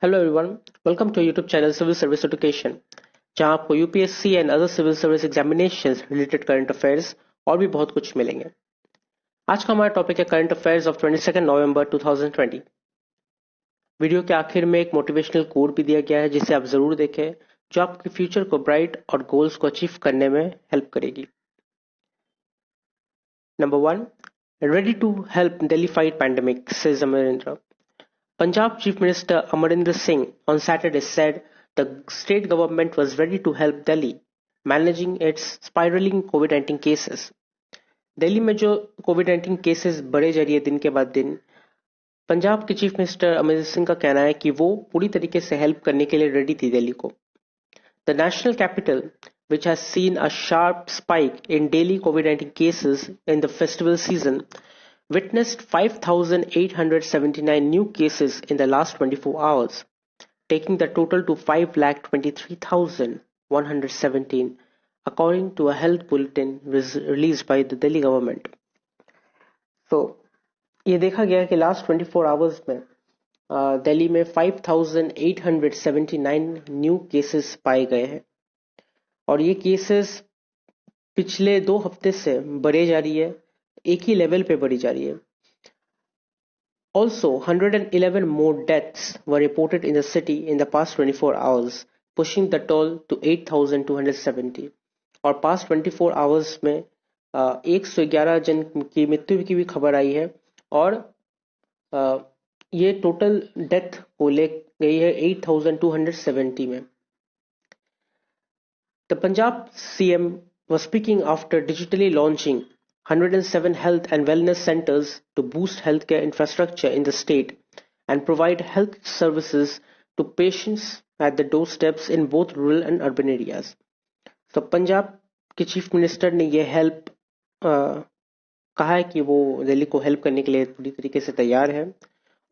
Hello everyone, welcome to YouTube channel Civil Service Education, जहां आपको UPSC and other civil service examinations related current affairs और भी बहुत कुछ मिलेंगे। आज का हमारा टॉपिक है current affairs of 22 November 2020। Video के आखिर में एक मोटिवेशनल कोड भी दिया गया है जिसे आप जरूर देखें, जो आपके फ्यूचर को ब्राइट और गोल्स को अचीव करने में हेल्प करेगी। Number 1, ready to help Delhi fight pandemic, says Amarinder. Punjab Chief Minister Amarinder Singh on Saturday said the state government was ready to help Delhi managing its spiraling COVID-19 cases. Delhi में जो कोविड-19 cases बढ़े जा रही है दिन के बाद दिन, पंजाब के चीफ मिनिस्टर अमरिंदर सिंह का कहना है कि वो पूरी तरीके से हेल्प करने के लिए रेडी थी दिल्ली को। The national capital, which has seen a sharp spike in daily COVID-19 cases in the festival season, witnessed 5,879 new cases in the last 24 hours, taking the total to 5,23,117, according to a health bulletin released by the Delhi government. So, ये देखा गया कि last 24 hours में दिल्ली में 5,879 new cases पाए गए हैं और ये केसेस पिछले 2 हफ्ते से बढ़े जा रही है, एक ही लेवल पे बढ़ी जा रही है। Also, 111 more deaths were reported in the city in the past 24 hours, pushing the toll to 8,270. और past 24 hours में 111 जन की मृत्यु की भी खबर आई है और ये टोटल डेथ को ले गई है 8,270 में। The Punjab CM was speaking after digitally launching 107 health and wellness centers to boost healthcare infrastructure in the state and provide health services to patients at the doorsteps in both rural and urban areas. So Punjab के chief minister ने ये help कहा है कि वो दिल्ली को help करने के लिए पूरी तरीके से तैयार है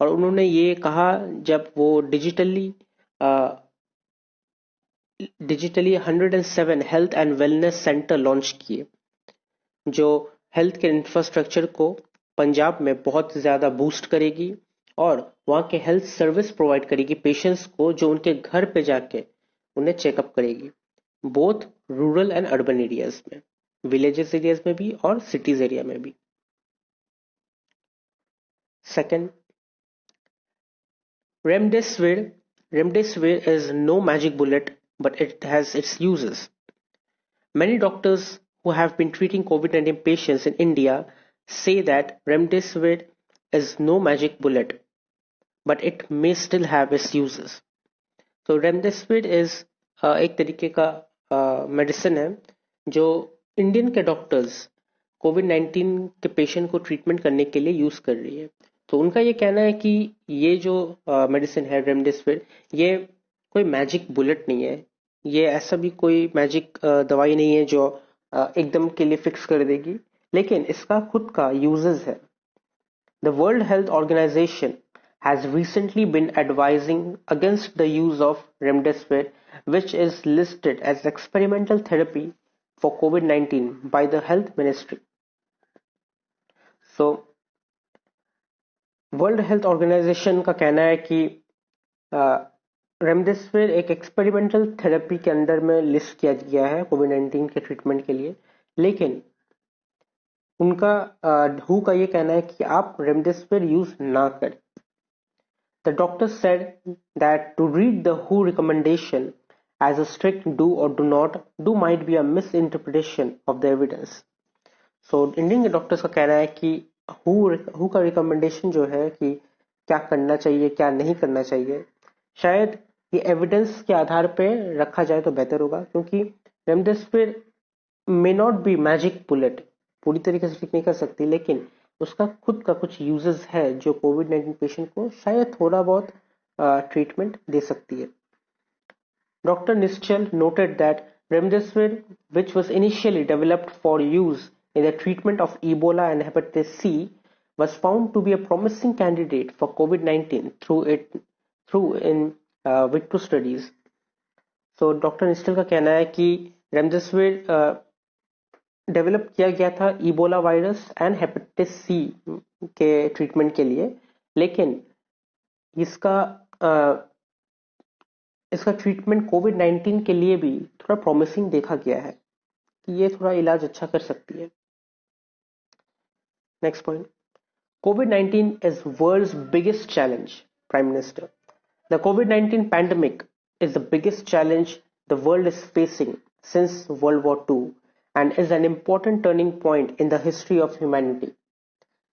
और उन्होंने ये कहा जब वो digitally 107 health and wellness centre launch किए, जो हेल्थ के इंफ्रास्ट्रक्चर को पंजाब में बहुत ज़्यादा बूस्ट करेगी और वहाँ के हेल्थ सर्विस प्रोवाइड करेगी पेशेंट्स को, जो उनके घर पे जाके उन्हें चेकअप करेगी, both rural and urban areas में, विलेजेस एरियाज में भी और सिटीज एरिया में भी। Second, Remdesivir is no magic bullet, but it has its uses. Many doctors who have been treating COVID-19 patients in India say that Remdesivir is no magic bullet, but it may still have its uses. So Remdesivir is एक तरीके का medicine है जो Indian के doctors कोविड-19 के patient को treatment करने के लिए यूज कर रही है। तो उनका ये कहना है कि ये जो मेडिसिन है रेमडेसिविर, ये कोई मैजिक बुलेट नहीं है, ये ऐसा भी कोई मैजिक दवाई नहीं है जो एकदम के लिए फिक्स कर देगी, लेकिन इसका खुद का यूजेस है। The World Health Organization has recently been advising against the use of remdesivir, which is listed as experimental therapy for COVID-19 by the Health Ministry. So, World Health Organization का कहना है कि रेमडेसिविर एक experimental therapy के अंदर में list किया गया है कोविड-19 के ट्रीटमेंट के लिए, लेकिन उनका WHO का ये कहना है कि आप रेमडेसिविर यूज ना करें। The doctor said that to read the WHO recommendation as a strict do or do not do might be a misinterpretation of the evidence. So Indian के डॉक्टर्स का कहना है कि WHO का रिकमेंडेशन जो है कि क्या करना चाहिए क्या नहीं करना चाहिए, शायद ये एविडेंस के आधार पे रखा जाए तो बेहतर होगा, क्योंकि remdesivir may not be magic bullet, पूरी तरीके से ठीक नहीं कर सकती, लेकिन उसका खुद का कुछ यूजेस है जो कोविड-19 पेशेंट को शायद थोड़ा बहुत ट्रीटमेंट दे सकती है। Doctor Nishchal noted that remdesivir, which was initially developed for use in the treatment of Ebola and hepatitis C, was found to be a promising candidate for COVID-19 through in vitro studies. So doctor Nishchal का कहना है कि remdesivir develop किया गया था Ebola virus and hepatitis C के treatment के लिए, लेकिन इसका इसका ट्रीटमेंट कोविड 19 के लिए भी थोड़ा प्रॉमिसिंग देखा गया है कि ये थोड़ा इलाज अच्छा कर सकती है। Next point, COVID-19 is world's biggest challenge, Prime Minister. The COVID-19 pandemic is the biggest challenge the world is facing since World War II and is an important turning point in the history of humanity.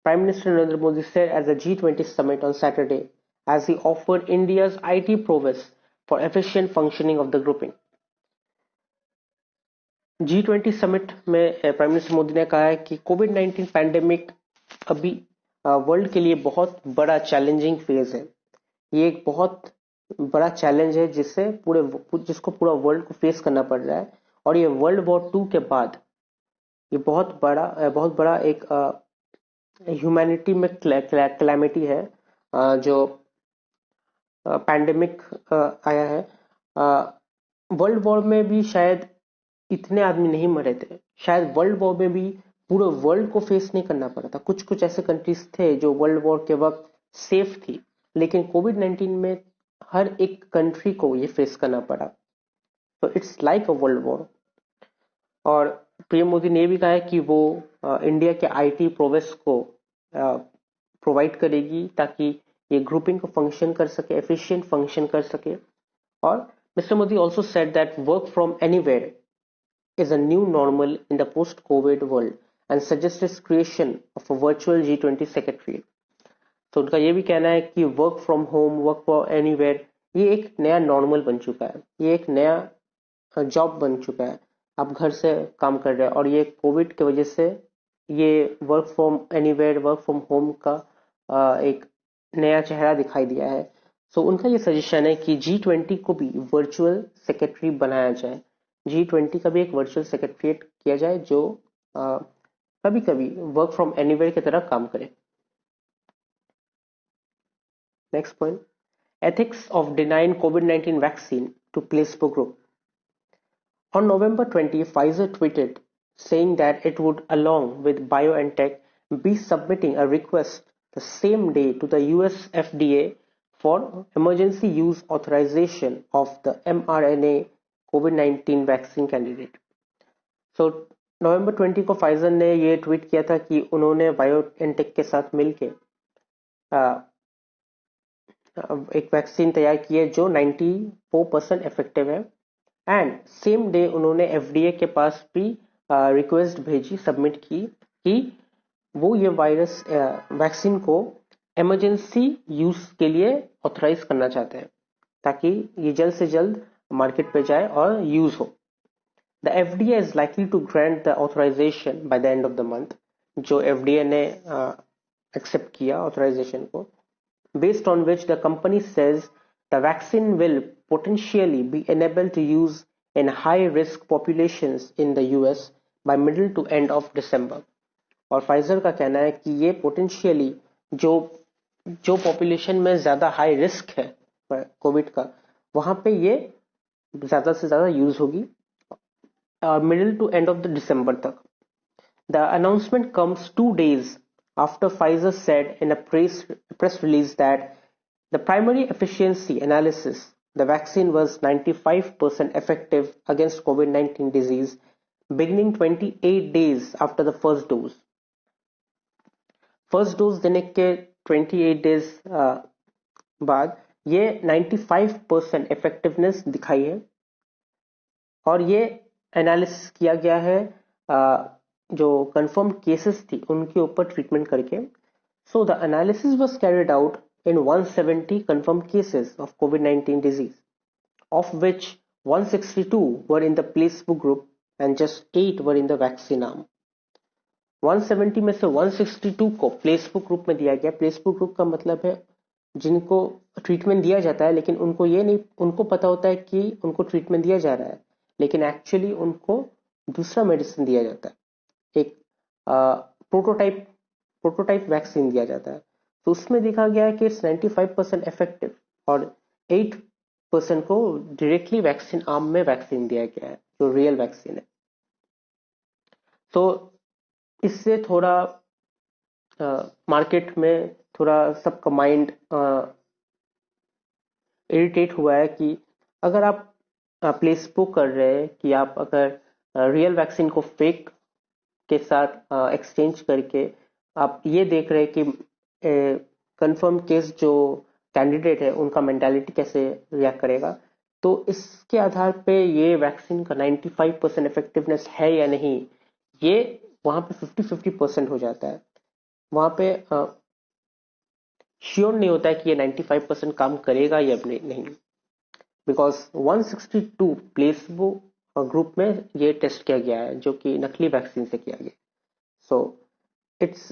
Prime Minister Narendra Modi said at the G20 summit on Saturday as he offered India's IT prowess for efficient functioning of the grouping. G20 summit में prime minister Modi ने कहा है कि कोविड-19 pandemic अभी world के लिए बहुत बड़ा चैलेंजिंग फेज है। ये एक बहुत बड़ा चैलेंज है जिसको पूरा वर्ल्ड को फेस करना पड़ रहा है और ये वर्ल्ड वॉर 2 के बाद ये बहुत बड़ा एक ह्यूमैनिटी में कैलामिटी है जो पैंडेमिक आया है। वर्ल्ड वॉर में भी शायद इतने आदमी नहीं मरे थे, शायद वर्ल्ड वॉर में भी पूरे वर्ल्ड को फेस नहीं करना पड़ा था। कुछ कुछ ऐसे कंट्रीज थे जो वर्ल्ड वॉर के वक्त सेफ थी, लेकिन कोविड 19 में हर एक कंट्री को ये फेस करना पड़ा। तो it's like a world war. और पीएम मोदी ने भी कहा है कि वो इंडिया के आईटी प्रोवेस को प्रोवाइड करेगी ताकि ये ग्रुपिंग को फंक्शन कर सके, एफिशिएंट फंक्शन कर सके। और mister Modi also said that work from anywhere is a new normal in the post-COVID world and suggested creation of a virtual G20 secretariat. तो उनका ये भी कहना है कि work from home, work for anywhere ये एक नया नॉर्मल बन चुका है, ये एक नया जॉब बन चुका है। आप घर से काम कर रहे हैं और ये कोविड की वजह से ये work from anywhere, work from home का एक नया चेहरा दिखाई दिया है। सो उनका ये सजेशन है कि G20 को भी वर्चुअल सेक्रेटरी बनाया जाए, G20 का भी एक वर्चुअल सेक्रेटरीट किया जाए जो कभी कभी वर्क फ्रॉम एनीवेयर की तरह काम करे। Next point, ethics of denying COVID-19 vaccine to placebo group. On November 20, Pfizer tweeted saying that it would, along with BioNTech, be submitting a request the same day to the US FDA for emergency use authorization of the mRNA COVID-19 vaccine candidate. So नवंबर 20 को Pfizer ने ये tweet किया था कि उन्होंने BioNTech के साथ मिलके एक वैक्सीन तैयार की है जो 94% इफेक्टिव है। एंड सेम डे उन्होंने एफडीए के पास भी रिक्वेस्ट भेजी, सबमिट की कि वो ये वायरस वैक्सीन को इमरजेंसी यूज के लिए ऑथराइज करना चाहते हैं ताकि ये जल्द से जल्द मार्केट पे जाए और यूज हो। The FDA is likely to grant the authorization by the end of the month, जो FDA ने एक्सेप्ट किया ऑथराइजेशन को, based on which the company says the vaccine will potentially be enabled to use in high risk populations in the US by middle to end of December. और Pfizer का कहना है कि ये potentially जो population में ज्यादा हाई रिस्क है कोविड का, वहां पे ये ज्यादा से ज्यादा यूज होगी middle to end of the December तक। The announcement comes 2 days after Pfizer said in a press release that the primary efficiency analysis, the vaccine was 95% effective against COVID-19 disease beginning 28 days after the first dose. First dose देने के 28 days बाद ये 95% effectiveness दिखाई है और ये analysis किया गया है जो कंफर्म केसेस थी उनके ऊपर ट्रीटमेंट करके। So the analysis was carried out in 170 confirmed cases of COVID-19 disease, of which 162 were in the placebo group and just 8 were in the vaccine arm. 170 में से 162 को प्लेसबो ग्रुप में दिया गया। प्लेसबो ग्रुप का मतलब है जिनको ट्रीटमेंट दिया जाता है लेकिन उनको पता होता है कि उनको ट्रीटमेंट दिया जा रहा है, लेकिन एक्चुअली उनको दूसरा मेडिसिन दिया जाता है, एक प्रोटोटाइप वैक्सीन दिया जाता है। तो उसमें देखा गया है कि इट्स 95% इफेक्टिव और 8% को डायरेक्टली वैक्सीन आर्म में वैक्सीन दिया गया है जो रियल वैक्सीन है। तो इससे थोड़ा मार्केट में थोड़ा सबका माइंड इरिटेट हुआ है कि अगर आप प्लेसबो कर रहे हैं कि आप अगर रियल वैक्सीन को फेक के साथ एक्सचेंज करके आप ये देख रहे हैं कि कंफर्म केस जो कैंडिडेट है उनका मेंटालिटी कैसे रिएक्ट करेगा, तो इसके आधार पे ये वैक्सीन का 95% इफेक्टिवनेस है या नहीं, ये वहां पे 50-50% हो जाता है। वहां पे श्योर नहीं होता है कि ये 95% काम करेगा या नहीं, बिकॉज 162 प्लेसबो ग्रुप में ये टेस्ट किया गया है जो कि नकली वैक्सीन से किया गया। So it's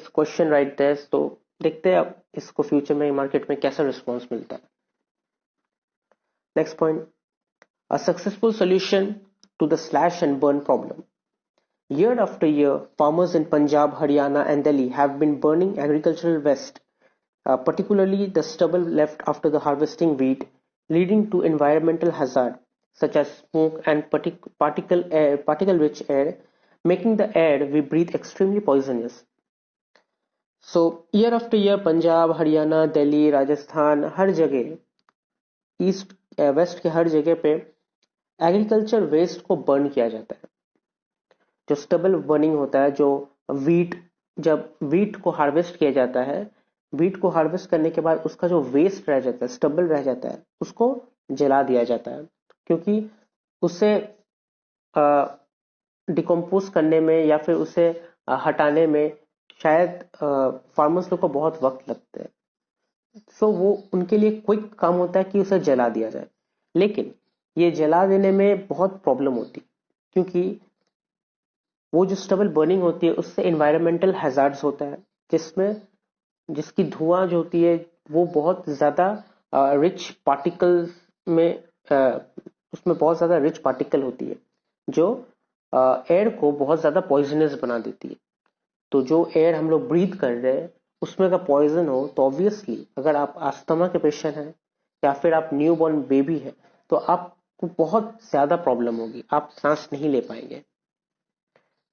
question right there. तो देखते हैं अब इसको फ्यूचर में मार्केट में कैसा रिस्पॉन्स मिलता है। Next point, a successful solution to the slash and burn problem. Year after year, farmers in Punjab, Haryana, and Delhi have been burning agricultural waste, particularly the stubble left after the harvesting wheat, leading to environmental hazard such as smoke and particle-rich air, making the air we breathe extremely poisonous. So, year after year, Punjab, Haryana, Delhi, Rajasthan, हर जगह, east waste के हर जगह पे agriculture waste को burn किया जाता है। जो स्टबल बर्निंग होता है, जो वीट, जब वीट को हार्वेस्ट किया जाता है, वीट को हार्वेस्ट करने के बाद उसका जो वेस्ट रह जाता है, स्टबल रह जाता है, उसको जला दिया जाता है, क्योंकि उसे डिकम्पोज करने में या फिर उसे हटाने में शायद फार्मर्स लोग को बहुत वक्त लगता है। सो वो उनके लिए क्विक काम होता है कि उसे जला दिया जाए, लेकिन ये जला देने में बहुत प्रॉब्लम होती है, क्योंकि वो जो स्टबल बर्निंग होती है उससे एनवायरमेंटल हैजार्ड्स होता है, जिसकी धुआं जो होती है वो बहुत ज्यादा रिच पार्टिकल्स में उसमें बहुत ज्यादा रिच पार्टिकल होती है जो एयर को बहुत ज्यादा पॉइजनस बना देती है। तो जो एयर हम लोग ब्रीथ कर रहे हैं उसमें अगर पॉइजन हो तो ऑब्वियसली अगर आप अस्थमा के पेशेंट हैं या फिर आप न्यू बॉर्न बेबी है तो आपको बहुत ज्यादा प्रॉब्लम होगी, आप सांस नहीं ले पाएंगे।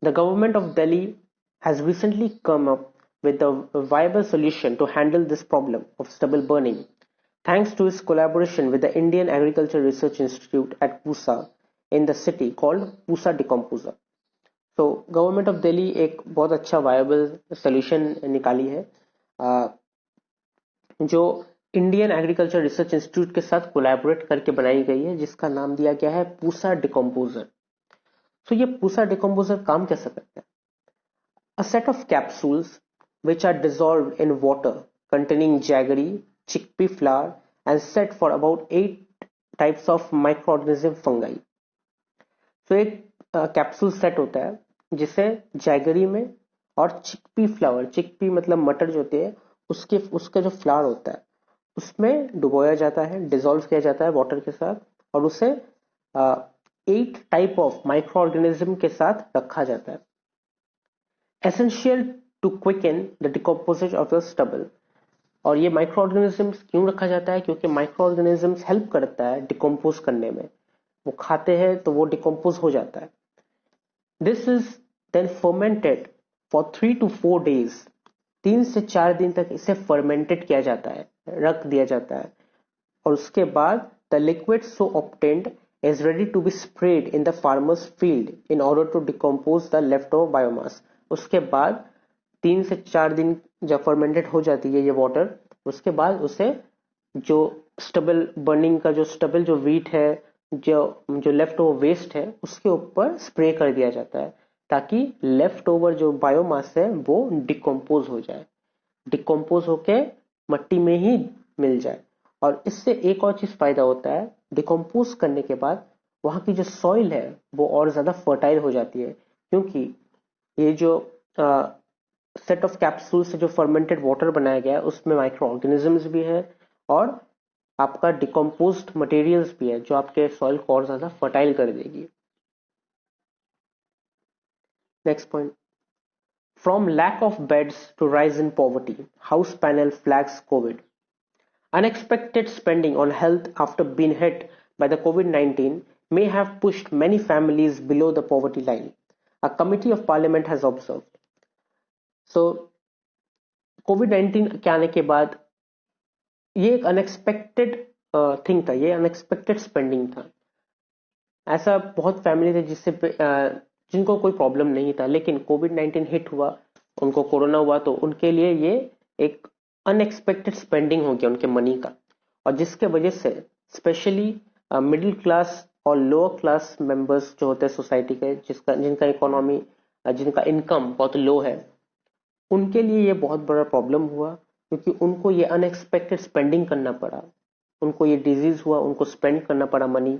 The government of Delhi has recently come up with a viable solution to handle this problem of stubble burning, thanks to its collaboration with the Indian Agriculture Research Institute at Pusa in the city called Pusa Decomposer. So, government of Delhi एक बहुत अच्छा viable solution निकाली है जो Indian agriculture research institute के साथ collaborate करके बनाई गई है, जिसका नाम दिया गया है पूसा डिकम्पोजर। तो ये पूसा डिकम्पोजर काम कैसे करता है? A set of capsules which are dissolved in water containing jaggery, chickpea flour and set for about 8 types of microorganism fungi. तो एक कैप्सूल सेट होता है जिसे जैगरी में और चिकपी फ्लावर, चिकपी मतलब मटर जो होती है उसका जो फ्लावर होता है उसमें डुबोया जाता है, डिसॉल्व किया जाता है वाटर के साथ, और उसे 8 टाइप ऑफ माइक्रो ऑर्गेनिज्म के साथ रखा जाता है, essential to quicken the decomposition of the stubble. और ये माइक्रो ऑर्गेनिजम्स क्यों रखा जाता है? क्योंकि माइक्रो ऑर्गेनिजम्स हेल्प करता है डिकम्पोज करने में, वो खाते हैं तो वो डिकम्पोज हो जाता है। This is then fermented for 3 to 4 days, 3 से 4 दिन तक इसे फर्मेंटेड किया जाता है, रख दिया जाता है, और उसके बाद the liquid so obtained is ready to be sprayed in the farmer's field in order to decompose the leftover biomass. उसके बाद 3 से 4 दिन जब फर्मेंटेड हो जाती है ये वाटर, उसके बाद उसे जो स्टबल बर्निंग का जो स्टबल जो वीट है, जो लेफ्ट ओवर वेस्ट है उसके ऊपर स्प्रे कर दिया जाता है, ताकि लेफ्ट ओवर जो बायोमास है वो डिकम्पोज हो जाए, डिकम्पोज होके मट्टी में ही मिल जाए। और इससे एक और चीज फायदा होता है, डिकम्पोज करने के बाद वहां की जो सॉइल है वो और ज्यादा फर्टाइल हो जाती है, क्योंकि ये जो सेट ऑफ कैप्सूल से जो फर्मेंटेड वाटर बनाया गया है उसमें माइक्रो ऑर्गेनिजम्स भी है और आपका डिकम्पोज्ड मटेरियल्स भी है जो आपके सॉइल को और ज्यादा फर्टाइल कर देगी। Next point, from lack of beds to rise in poverty, house panel flags COVID. Unexpected spending on health after being hit by the COVID-19 may have pushed many families below the poverty line, a committee of parliament has observed. So, COVID-19 के आने के बाद ये एक unexpected thing था, ये unexpected spending था। ऐसा बहुत फैमिली थे जिनको कोई प्रॉब्लम नहीं था, लेकिन कोविड-19 हिट हुआ, उनको कोरोना हुआ, तो उनके लिए ये एक अनएक्सपेक्टेड स्पेंडिंग हो गया उनके मनी का, और जिसके वजह से स्पेशली मिडिल क्लास और लोअर क्लास मेंबर्स जो होते हैं सोसाइटी के, जिनका इकोनॉमी, जिनका इनकम बहुत लो है, उनके लिए ये बहुत बड़ा प्रॉब्लम हुआ, क्योंकि उनको ये अनएक्सपेक्टेड स्पेंडिंग करना पड़ा। उनको ये डिजीज हुआ, उनको स्पेंड करना पड़ा मनी,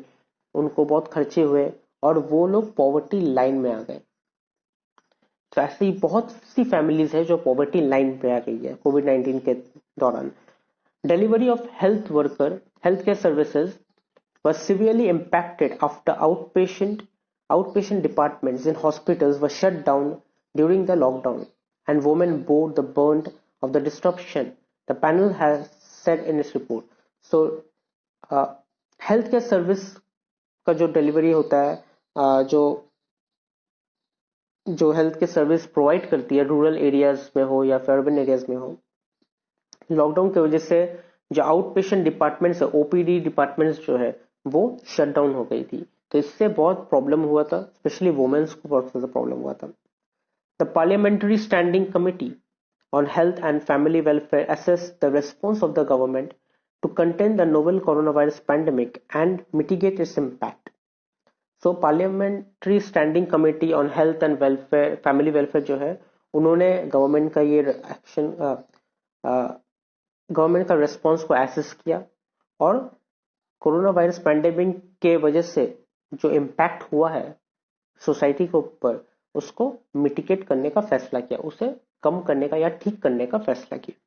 उनको बहुत खर्चे हुए, और वो लोग पॉवर्टी लाइन में आ गए। तो ऐसे ही बहुत सी फैमिलीज है जो पॉवर्टी लाइन पे आ गई है कोविड-19 के दौरान। Delivery of health care services was severely impacted after outpatient departments in hospitals were shut down during the lockdown, and women bore the brunt of the disruption, the panel has said in its report. So, health care service का जो delivery होता है, जो जो health care service provide करती है, rural areas में हो या फिर अर्बन एरियाज में हो, लॉकडाउन की वजह से जो आउट पेशेंट डिपार्टमेंट्स है, ओपीडी डिपार्टमेंट्स जो है, वो शट डाउन हो गई थी। तो इससे बहुत प्रॉब्लम हुआ था, स्पेशली वुमेन्स को बहुत ज्यादा प्रॉब्लम हुआ था। The parliamentary standing committee on Health and Family Welfare assessed the response of the government to contain the novel coronavirus pandemic and mitigate its impact. So, Parliamentary Standing Committee on Health and Welfare, Family Welfare जो है, उन्होंने government का ये action, government का response को assess किया, और corona virus pandemic के वजह से जो इम्पैक्ट हुआ है सोसाइटी के ऊपर, उसको मिटिगेट करने का फैसला किया, उसे कम करने का या ठीक करने का फैसला किया।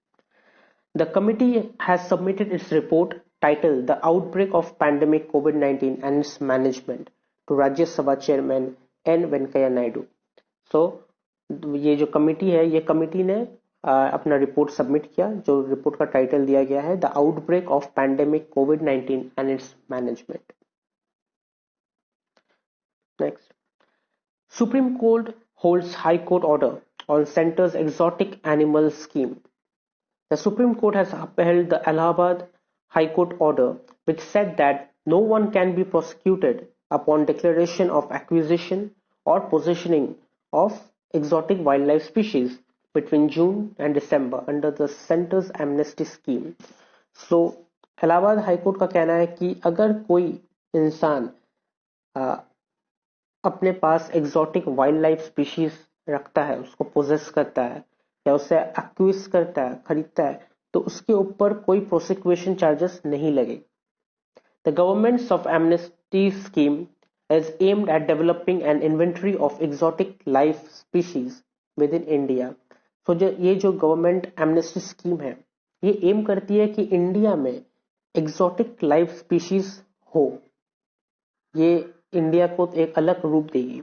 The committee has submitted its report titled The Outbreak of Pandemic COVID-19 and Its Management to Rajya Sabha Chairman N. Venkaiah Naidu. So, ये जो कमिटी है, ये कमिटी ने अपना रिपोर्ट सबमिट किया, जो रिपोर्ट का टाइटल दिया गया है the outbreak of pandemic covid and it's management. Next, supreme court holds high court order on center's exotic animal scheme. The Supreme Court has upheld the Allahabad High Court order, which said that no one can be prosecuted upon declaration of acquisition or possessioning of exotic wildlife species between June and December under the Center's amnesty scheme. So, Allahabad High Court का कहना है कि अगर कोई इंसान अपने पास exotic wildlife species रखता है, उसको possess करता है, या उसे एक्विज करता है, खरीदता है, तो उसके ऊपर कोई प्रोसिक्यूशन चार्जेस नहीं लगे। The governments of amnesty scheme is aimed at developing N inventory of exotic life species with in India. तो ये जो गवर्नमेंट एमनेस्टी स्कीम है, ये एम करती है कि इंडिया में एग्जॉटिक लाइफ स्पीशीज हो, ये इंडिया को एक अलग रूप देगी।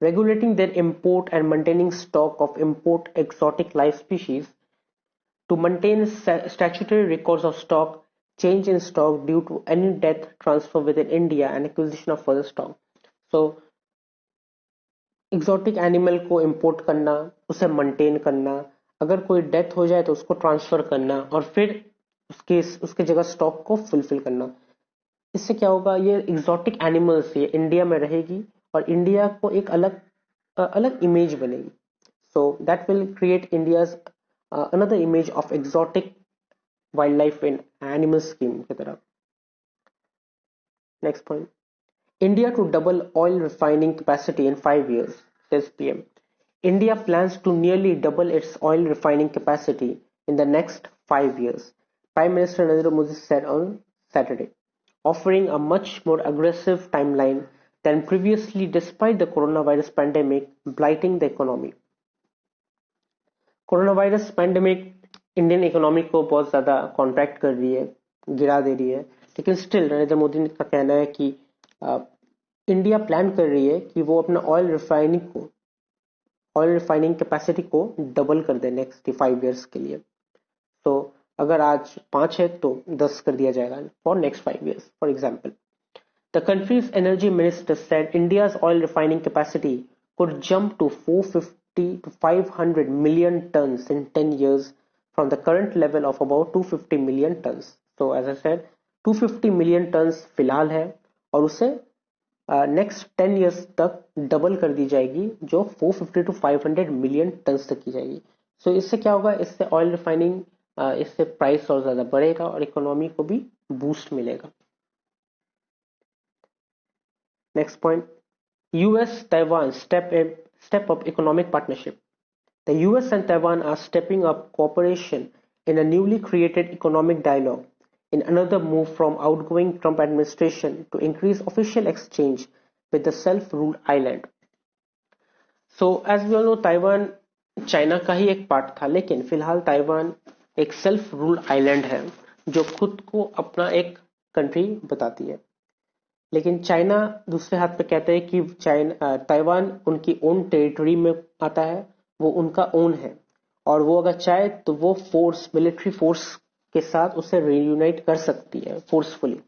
Regulating their import and maintaining stock of import exotic life species, to maintain statutory records of stock, change in stock due to any death, transfer within India and acquisition of further stock. So, exotic animal को import करना, उसे maintain करना, अगर कोई death हो जाए तो उसको ट्रांसफर करना, और फिर उसके जगह स्टॉक को फुलफिल करना। इससे क्या होगा, ये एग्जॉटिक एनिमल्स ये इंडिया में रहेगी, और इंडिया को एक अलग इमेज बनेगी। So that will create India's another image of exotic wild life in animal scheme की तरह। Next point, India to double oil refining capacity in 5 years, says PM. India plans to nearly double its oil refining capacity in the next 5 years, Prime Minister Narendra Modi said on Saturday, offering a much more aggressive timeline than previously despite the coronavirus pandemic blighting the economy. Coronavirus pandemic Indian economy को बहुत ज्यादा contract कर रही है, गिरा दे रही है, लेकिन स्टिल नरेंद्र मोदी का कहना है कि इंडिया प्लान कर रही है कि वो अपना ऑयल रिफाइनिंग कैपेसिटी को डबल कर दे नेक्स्ट 5 years के लिए। तो अगर आज 5 है तो 10 कर दिया जाएगा for next 5 years। For example, the country's energy minister said India's oil refining capacity could jump to 450 to 500 million tons in 10 years from the current level of about 250 million tons. So, as I said, 250 million ton फिलहाल है और उसे next 10 years तक double कर दी जाएगी, जो 450 to 500 million ton तक की जाएगी। सो इससे क्या होगा, इससे ऑयल रिफाइनिंग, इससे प्राइस और ज्यादा बढ़ेगा और इकोनॉमी को भी बूस्ट मिलेगा। Next point, US Taiwan step up economic partnership. The US and Taiwan are stepping up cooperation in a newly created economic dialogue, in another move from outgoing Trump administration to increase official exchange with the self-ruled island. So as we all know, Taiwan China का ही एक part था, लेकिन फिलहाल Taiwan एक self ruled island है जो खुद को अपना एक कंट्री बताती है। लेकिन चाइना दूसरे हाथ पे कहते हैं कि ताइवान उनकी ओन टेरिटरी में आता है, वो उनका ओन है और वो अगर चाहे तो वो मिलिट्री फोर्स के साथ उसे रीयूनाइट कर सकती है फोर्सफुली।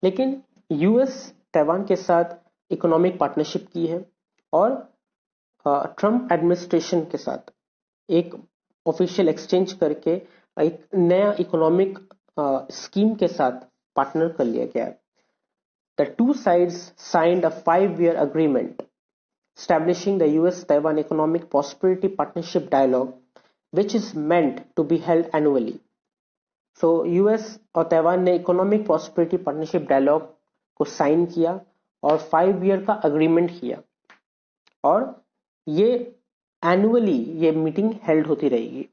लेकिन यूएस ताइवान के साथ इकोनॉमिक पार्टनरशिप की है और ट्रम्प एडमिनिस्ट्रेशन के साथ एक ऑफिशियल एक्सचेंज करके एक नया इकोनॉमिक स्कीम के साथ पार्टनर कर लिया गया है। The two sides signed a 5-year agreement establishing the US-Taiwan Economic Prosperity Partnership Dialogue, which is meant to be held annually. So US और ताइवान ने इकोनॉमिक प्रॉस्पेरिटी पार्टनरशिप डायलॉग को sign किया और 5 ईयर का अग्रीमेंट किया और ये annually ये मीटिंग हेल्ड होती रहेगी।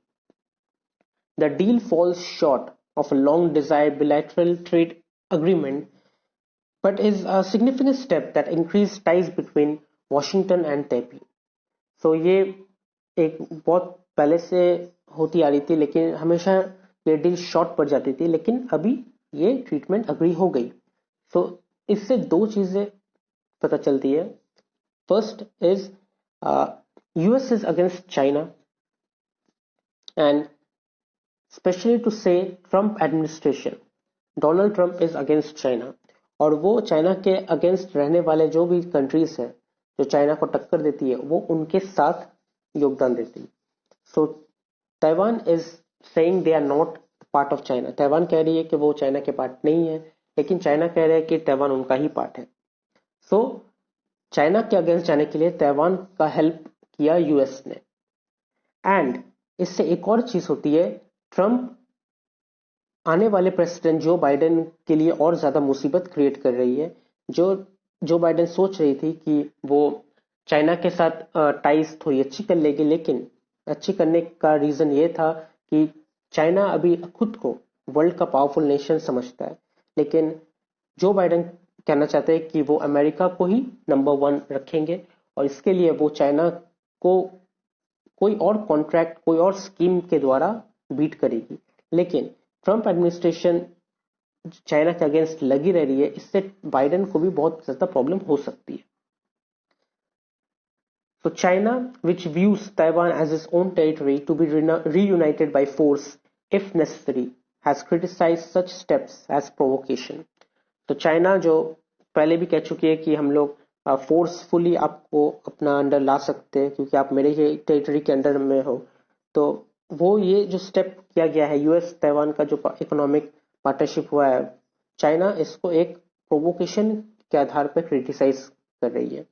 The deal falls short of a long desired bilateral trade agreement, but is a significant step that increased ties between Washington and Taipei. So ये एक बहुत पहले से होती आ रही थी, लेकिन हमेशा ये डील शॉर्ट पड़ जाती थी, लेकिन अभी ये ट्रीटमेंट अग्री हो गई। So इससे दो चीजें पता चलती है। First is US is against China and specially to say Trump administration, Donald Trump is against China और वो चाइना के अगेंस्ट रहने वाले जो भी कंट्रीज हैं जो चाइना को टक्कर देती है वो उनके साथ योगदान देती है। So Taiwan is saying they are not part of China. Taiwan कह रही है कि वो चाइना के पार्ट नहीं है, लेकिन चाइना कह रहा है कि ताइवान उनका ही पार्ट है। सो चाइना के अगेंस्ट जाने के लिए ताइवान का हेल्प किया यूएस ने। एंड इससे एक और चीज होती है, ट्रम्प आने वाले प्रेसिडेंट जो बाइडेन के लिए और ज्यादा मुसीबत क्रिएट कर रही है। जो बाइडेन सोच रही थी कि वो चाइना के साथ टाइज थोड़ी अच्छी कर लेगी, लेकिन अच्छी करने का रीजन ये था कि चाइना अभी खुद को वर्ल्ड का पावरफुल नेशन समझता है, लेकिन जो बाइडेन कहना चाहते हैं कि वो अमेरिका को ही नंबर 1 रखेंगे और इसके लिए वो चाइना को कोई और कॉन्ट्रैक्ट, कोई और स्कीम के द्वारा बीट करेगी। लेकिन ट्रम्प एडमिनिस्ट्रेशन चाइना के अगेंस्ट लगी रह रही है, इससे बाइडेन को भी बहुत ज्यादा प्रॉब्लम हो सकती है। So China, which views Taiwan as its own territory to be reunited by force if necessary, has criticized such steps as provocation. तो चाइना जो पहले भी कह चुकी है कि हम लोग फोर्सफुली आपको अपना अंडर ला सकते हैं क्योंकि आप मेरे ही टेरिटरी के अंडर में हो, तो वो ये जो स्टेप किया गया है यूएस ताइवान का जो इकोनॉमिक पार्टनरशिप हुआ है, चाइना इसको एक प्रोवोकेशन के आधार पर क्रिटिसाइज कर रही है।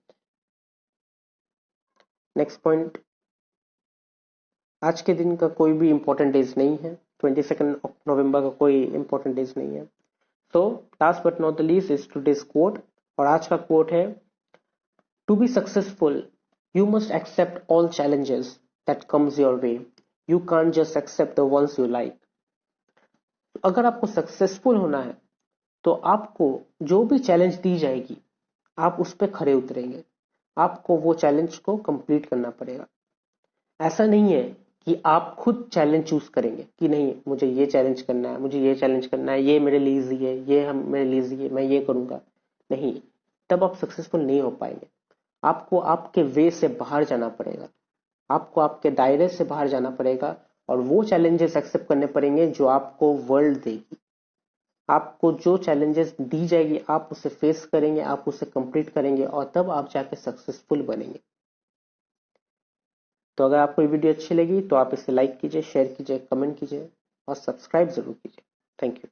नेक्स्ट पॉइंट, आज के दिन का कोई भी इंपॉर्टेंट डेज नहीं है, 22 नवंबर का कोई इंपॉर्टेंट डेज नहीं है। तो last but not the least is today's quote, और आज का कोट है, to be successful you must accept all challenges that comes your way, you can't just accept the ones you like. अगर आपको successful होना है तो आपको जो भी चैलेंज दी जाएगी आप उस पर खरे उतरेंगे, आपको वो चैलेंज को कंप्लीट करना पड़ेगा। ऐसा नहीं है कि आप खुद चैलेंज चूज करेंगे कि नहीं मुझे ये चैलेंज करना है, मुझे ये चैलेंज करना है, ये मेरे लिए इजी है, ये हम मेरे लिए इजी है, मैं ये करूंगा। नहीं, तब आप सक्सेसफुल नहीं हो पाएंगे। आपको आपके वे से बाहर जाना पड़ेगा, आपको आपके दायरे से बाहर जाना पड़ेगा और वो चैलेंजेस एक्सेप्ट करने पड़ेंगे जो आपको वर्ल्ड देगी। आपको जो चैलेंजेस दी जाएगी आप उसे फेस करेंगे, आप उसे कंप्लीट करेंगे और तब आप जाके सक्सेसफुल बनेंगे। तो अगर आपको ये वीडियो अच्छी लगी तो आप इसे लाइक कीजिए, शेयर कीजिए, कमेंट कीजिए और सब्सक्राइब जरूर कीजिए। Thank you.